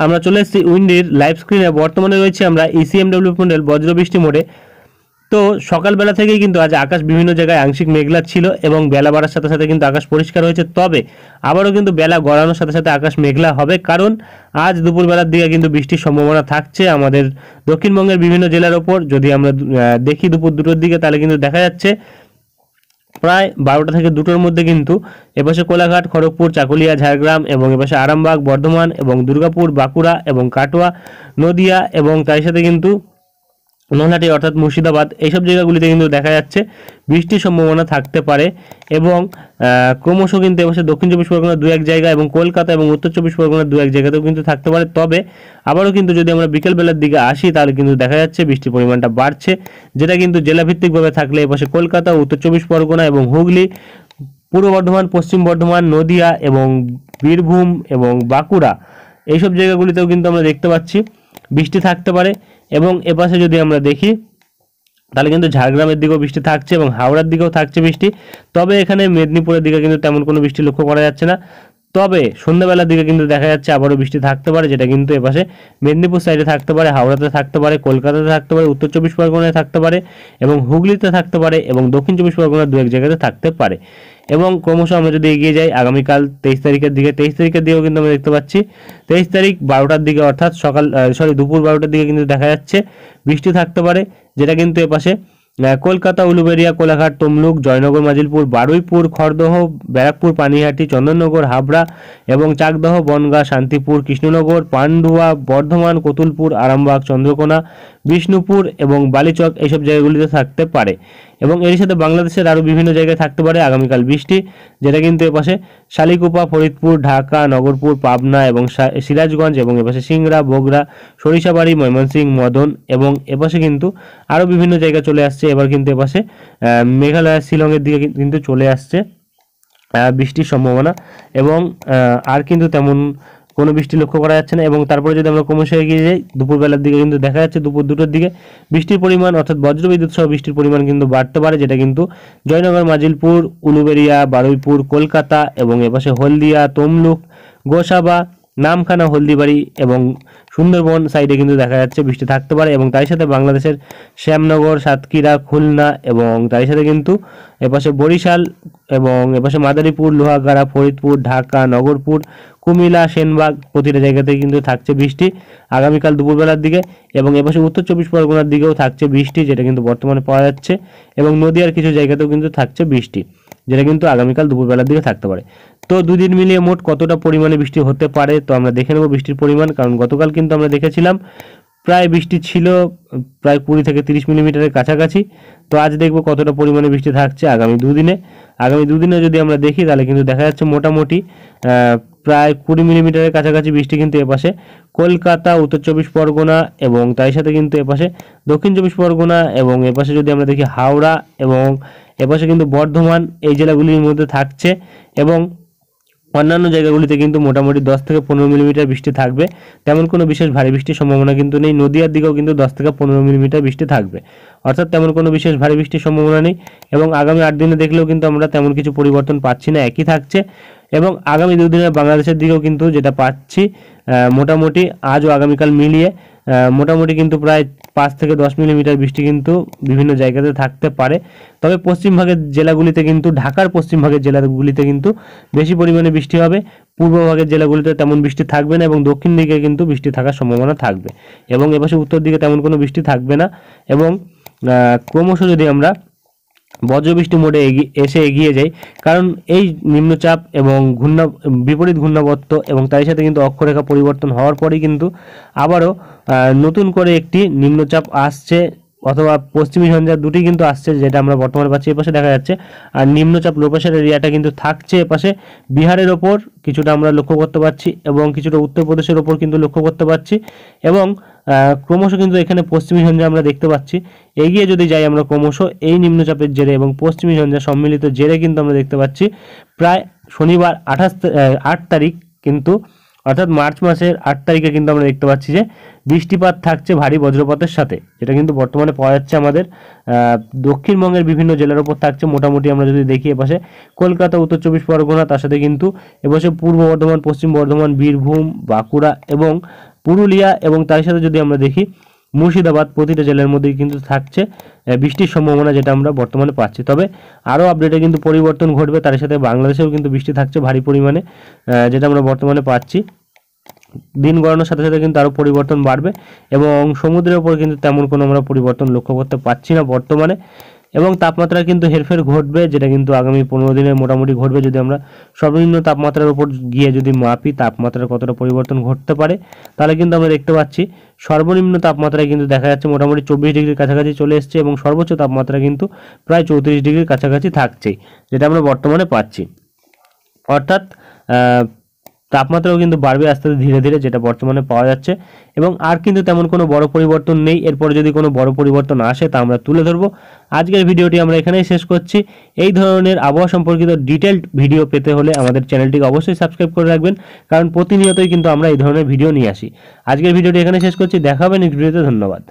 আমরা চলে এসেছি উইন্ডির লাইভ স্ক্রিনে। বর্তমানে রয়েছে আমরা ECMW মডেল বজ্রবৃষ্টি মোডে। তো সকালবেলা থেকেই কিন্তু আজ আকাশ বিভিন্ন জায়গায় আংশিক মেঘলা ছিল এবং বেলা বাড়ার সাথে সাথে কিন্তু আকাশ পরিষ্কার হয়েছে। তবে আবারও কিন্তু বেলা গড়ানোর সাথে সাথে আকাশ মেঘলা হবে, কারণ আজ দুপুরবেলার দিকে কিন্তু বৃষ্টির সম্ভাবনা থাকছে আমাদের দক্ষিণবঙ্গের বিভিন্ন জেলার ওপর। যদি আমরা দেখি দুপুর 2টোর দিকে, তাহলে কিন্তু দেখা যাচ্ছে প্রায় 12টা থেকে 2টোর মধ্যে কিন্তু এপাশে কোলাঘাট, খড়গপুর, চাকুলিয়া, ঝাড়গ্রাম এবং এপাশে আরামবাগ, বর্ধমান এবং দুর্গাপুর, বাঁকুড়া এবং কাটোয়া, নদিয়া এবং তার সাথে কিন্তু নলহাটি অর্থাৎ মুর্শিদাবাদ, এইসব জায়গাগুলিতে কিন্তু দেখা যাচ্ছে বৃষ্টির সম্ভাবনা থাকতে পারে। এবং ক্রমশ কিন্তু এবছর দক্ষিণ চব্বিশ পরগনা 2-1 জায়গা এবং কলকাতা এবং উত্তর চব্বিশ পরগনা 2-1 জায়গাতেও কিন্তু থাকতে পারে। তবে আবারও কিন্তু যদি আমরা বিকেলবেলার দিকে আসি, তাহলে কিন্তু দেখা যাচ্ছে বৃষ্টির পরিমাণটা বাড়ছে, যেটা কিন্তু জেলাভিত্তিকভাবে থাকলে এপাশে কলকাতা, উত্তর চব্বিশ পরগনা এবং হুগলি, পূর্ব বর্ধমান, পশ্চিম বর্ধমান, নদিয়া এবং বীরভূম এবং বাঁকুড়া, এইসব জায়গাগুলিতেও কিন্তু আমরা দেখতে পাচ্ছি বৃষ্টি থাকতে পারে। এবং এপাশে যদি আমরা দেখি, তাহলে কিন্তু ঝাড়গ্রামের দিকেও বৃষ্টি থাকছে এবং হাওড়ার দিকেও থাকছে বৃষ্টি। তবে এখানে মেদিনীপুরের দিকে কিন্তু তেমন কোনো বৃষ্টি লক্ষ্য করা যাচ্ছে না। তবে সন্ধ্যাবেলার দিকে কিন্তু দেখা যাচ্ছে আবারও বৃষ্টি থাকতে পারে, যেটা কিন্তু এপাশে মেদিনীপুর সাইডে থাকতে পারে, হাওড়াতে থাকতে পারে, কলকাতাতে থাকতে পারে, উত্তর চব্বিশ পরগনায় থাকতে পারে এবং হুগলিতে থাকতে পারে এবং দক্ষিণ চব্বিশ পরগনার 2-1 জায়গাতে থাকতে পারে। এবং ক্রমশ আমরা যদি এগিয়ে যাই আগামীকাল 23 তারিখের দিকে, 23 তারিখের দিকেও কিন্তু আমরা দেখতে পাচ্ছি 23 তারিখ 12টার দিকে অর্থাৎ দুপুর 12টার দিকে কিন্তু দেখা যাচ্ছে বৃষ্টি থাকতে পারে, যেটা কিন্তু এপাশে কলকাতা, উলুবেড়িয়া, কোলাঘাট, তমলুক, জয়নগর, মাজিলপুর, বারুইপুর, খড়দহ, ব্যারাকপুর, পানিহাটি, চন্দননগর, হাবড়া এবং চাকদহ, বনগাঁ, শান্তিপুর, কৃষ্ণনগর, পান্ডুয়া, বর্ধমান, কতুলপুর, আরামবাগ, চন্দ্রকোনা, বিষ্ণুপুর এবং বালিচক, এইসব জায়গাগুলিতে থাকতে পারে। এবং এর সাথে বাংলাদেশের আরও বিভিন্ন জায়গায় থাকতে পারে আগামীকাল বৃষ্টি, যেটা কিন্তু এপাশে শালিকুপা, ফরিদপুর, ঢাকা, নগরপুর, পাবনা এবং সিরাজগঞ্জ এবং এপাশে সিংড়া, বগুড়া, সরিষাবাড়ি, ময়মনসিংহ, মদন এবং এপাশে কিন্তু আরও বিভিন্ন জায়গায় চলে আসছে। এবার কিন্তু এপাশে মেঘালয়, শিলংয়ের দিকে কিন্তু চলে আসছে বৃষ্টির সম্ভাবনা। এবং আর কিন্তু তেমন কোনো বৃষ্টি লক্ষ্য করা যাচ্ছে না। এবং তারপরে যদি আমরা ক্রমশ এগিয়ে যাই, দুপুরবেলার দিকে কিন্তু দেখা যাচ্ছে দুপুর 2টোর দিকে বৃষ্টির পরিমাণ অর্থাৎ বজ্রবিদ্যুৎ সহ বৃষ্টির পরিমাণ কিন্তু বাড়তে পারে, যেটা কিন্তু জয়নগর, মাজিলপুর, উলুবেড়িয়া, বারুইপুর, কলকাতা এবং এপাশে হলদিয়া, তমলুক, গোসাবা, নামখানা, হলদিবাড়ি এবং সুন্দরবন সাইডে কিন্তু দেখা যাচ্ছে বৃষ্টি থাকতে পারে। এবং তার সাথে বাংলাদেশের শ্যামনগর, সাতক্ষীরা, খুলনা এবং তার সাথে কিন্তু এপাশে বরিশাল এবং এপাশে মাদারীপুর, লোহাগাড়া, ফরিদপুর, ঢাকা, নগরপুর, কুমিল্লা, সেনবাগ, প্রতিটা জায়গাতেই কিন্তু থাকছে বৃষ্টি আগামীকাল দুপুরবেলার দিকে। এবং এপাশে উত্তর চব্বিশ পরগনার দিকেও থাকছে বৃষ্টি, যেটা কিন্তু বর্তমানে পাওয়া যাচ্ছে। এবং নদীয়ার কিছু জায়গাতেও কিন্তু থাকছে বৃষ্টি, যেটা কিন্তু আগামীকাল দুপুরবেলার দিকে থাকতে পারে। তো 2 দিন মিলিয়ে মোট কতটা পরিমাণে বৃষ্টি হতে পারে, তো আমরা দেখে নেব বৃষ্টির পরিমাণ। কারণ গতকাল কিন্তু আমরা দেখেছিলাম প্রায় বৃষ্টি ছিল প্রায় 20 থেকে 30 মিলিমিটারের কাছাকাছি। তো আজ দেখব কতটা পরিমাণে বৃষ্টি থাকছে আগামী 2 দিনে। আগামী 2 দিনে যদি আমরা দেখি, তাহলে কিন্তু দেখা যাচ্ছে মোটামুটি প্রায় 20 মিলিমিটারের কাছাকাছি বৃষ্টি কিন্তু এপাশে কলকাতা, উত্তর চব্বিশ পরগনা এবং তার সাথে কিন্তু এপাশে দক্ষিণ চব্বিশ পরগনা এবং এপাশে যদি আমরা দেখি হাওড়া এবং এপাশে কিন্তু বর্ধমান, এই জেলাগুলির মধ্যে থাকছে। এবং অন্যান্য জায়গাগুলিতে কিন্তু মোটামুটি 10 থেকে 15 মিলিমিটার বৃষ্টি থাকবে। তেমন কোনো বিশেষ ভারী বৃষ্টির সম্ভাবনা কিন্তু নেই। নদীয়ার দিকেও কিন্তু 10 থেকে 15 মিলিমিটার বৃষ্টি থাকবে, অর্থাৎ তেমন কোনো বিশেষ ভারী বৃষ্টির সম্ভাবনা নেই। এবং আগামী 8 দিনে দেখলেও কিন্তু আমরা তেমন কিছু পরিবর্তন পাচ্ছি না, একই থাকছে। এবং আগামী 2 দিনে বাংলাদেশের দিকেও কিন্তু যেটা পাচ্ছি মোটামুটি আজ ও আগামীকাল মিলিয়ে মোটামুটি কিন্তু প্রায় 5 থেকে 10 মিলিমিটার বৃষ্টি কিন্তু বিভিন্ন জায়গাতে থাকতে পারে। তবে পশ্চিমভাগের জেলাগুলিতে কিন্তু ঢাকার পশ্চিমভাগের জেলাগুলিতে কিন্তু বেশি পরিমাণে বৃষ্টি হবে, পূর্বভাগের জেলাগুলিতে তেমন বৃষ্টি থাকবে না এবং দক্ষিণ দিকে কিন্তু বৃষ্টি থাকার সম্ভাবনা থাকবে। এবং এপাশে উত্তর দিকে তেমন কোনো বৃষ্টি থাকবে না। এবং ক্রমশ যদি আমরা বজ্রবৃষ্টি মোডে এগিয়ে যাই, কারণ এই নিম্নচাপ এবং বিপরীত ঘূর্ণাবর্ত এবং তার সাথে কিন্তু অক্ষরেখা পরিবর্তন হওয়ার পরেই কিন্তু আবারও নতুন করে একটি নিম্নচাপ আসছে, অথবা পশ্চিমী ঝঞ্ঝা দুটি কিন্তু আসছে, যেটা আমরা বর্তমানে পাচ্ছি এপাশে দেখা যাচ্ছে। আর নিম্নচাপ লো প্রেশার এরিয়াটা কিন্তু থাকছে এপাশে বিহারের ওপর কিছুটা আমরা লক্ষ্য করতে পারছি এবং কিছুটা উত্তরপ্রদেশের ওপর কিন্তু লক্ষ্য করতে পারছি। এবং ক্রমশ কিন্তু এখানে পশ্চিমী ঝঞ্ঝা আমরা দেখতে পাচ্ছি। এগিয়ে যদি যাই আমরা ক্রমশ এই নিম্নচাপের জেরে এবং পশ্চিমী ঝঞ্ঝা সম্মিলিত জেরে কিন্তু আমরা দেখতে পাচ্ছি প্রায় শনিবার 8 তারিখ কিন্তু, অর্থাৎ মার্চ মাসের 8 তারিখে কিন্তু আমরা দেখতে পাচ্ছি যে বৃষ্টিপাত থাকছে ভারী বজ্রপাতের সাথে, যেটা কিন্তু বর্তমানে পাওয়া যাচ্ছে আমাদের দক্ষিণবঙ্গের বিভিন্ন জেলার উপর থাকছে। মোটামুটি আমরা যদি দেখি এপাশে কলকাতা, উত্তর চব্বিশ পরগনা, তার সাথে কিন্তু এপাশে পূর্ব বর্ধমান, পশ্চিম বর্ধমান, বীরভূম, বাঁকুড়া এবং পুরুলিয়া এবং তার সাথে যদি আমরা দেখি মুর্শিদাবাদ, প্রতিটা জেলার মধ্যেই কিন্তু থাকছে বৃষ্টির সম্ভাবনা, যেটা আমরা বর্তমানে পাচ্ছি। তবে আরও আপডেটে কিন্তু পরিবর্তন ঘটবে, তার সাথে বাংলাদেশেও কিন্তু বৃষ্টি থাকছে ভারী পরিমাণে, যেটা আমরা বর্তমানে পাচ্ছি। দিন গড়ানোর সাথে সাথে কিন্তু আরও পরিবর্তন বাড়বে এবং সমুদ্রের ওপর কিন্তু তেমন কোনো আমরা পরিবর্তন লক্ষ্য করতে পারছি না বর্তমানে। এবং তাপমাত্রা কিন্তু হেরফের ঘটবে, যেটা কিন্তু আগামী 15 দিনে মোটামুটি ঘটবে। যদি আমরা সর্বনিম্ন তাপমাত্রার উপর গিয়ে যদি মাপি তাপমাত্রার কতটা পরিবর্তন ঘটতে পারে, তাহলে কিন্তু আমরা দেখতে পাচ্ছি সর্বনিম্ন তাপমাত্রায় কিন্তু দেখা যাচ্ছে মোটামুটি 24 ডিগ্রির কাছাকাছি চলে এসছে এবং সর্বোচ্চ তাপমাত্রা কিন্তু প্রায় 34 ডিগ্রির কাছাকাছি থাকছেই, যেটা আমরা বর্তমানে পাচ্ছি। অর্থাৎ তাপমাত্রাও কিন্তু বাড়বে আস্তে আস্তে ধীরে ধীরে, যেটা বর্তমানে পাওয়া যাচ্ছে। এবং আর কিন্তু তেমন কোনো বড় পরিবর্তন নেই। এরপরে যদি কোনো বড় পরিবর্তন আসে তা আমরা তুলে ধরবো। আজকের ভিডিওটি আমরা এখানেই শেষ করছি। এই ধরনের আবহাওয়া সম্পর্কিত ডিটেলড ভিডিও পেতে হলে আমাদের চ্যানেলটিকে অবশ্যই সাবস্ক্রাইব করে রাখবেন, কারণ প্রতিনিয়তই কিন্তু আমরা এই ধরনের ভিডিও নিয়ে আসি। আজকের ভিডিওটি এখানে শেষ করছি, দেখা হবে নেক্সট ভিডিওতে। ধন্যবাদ।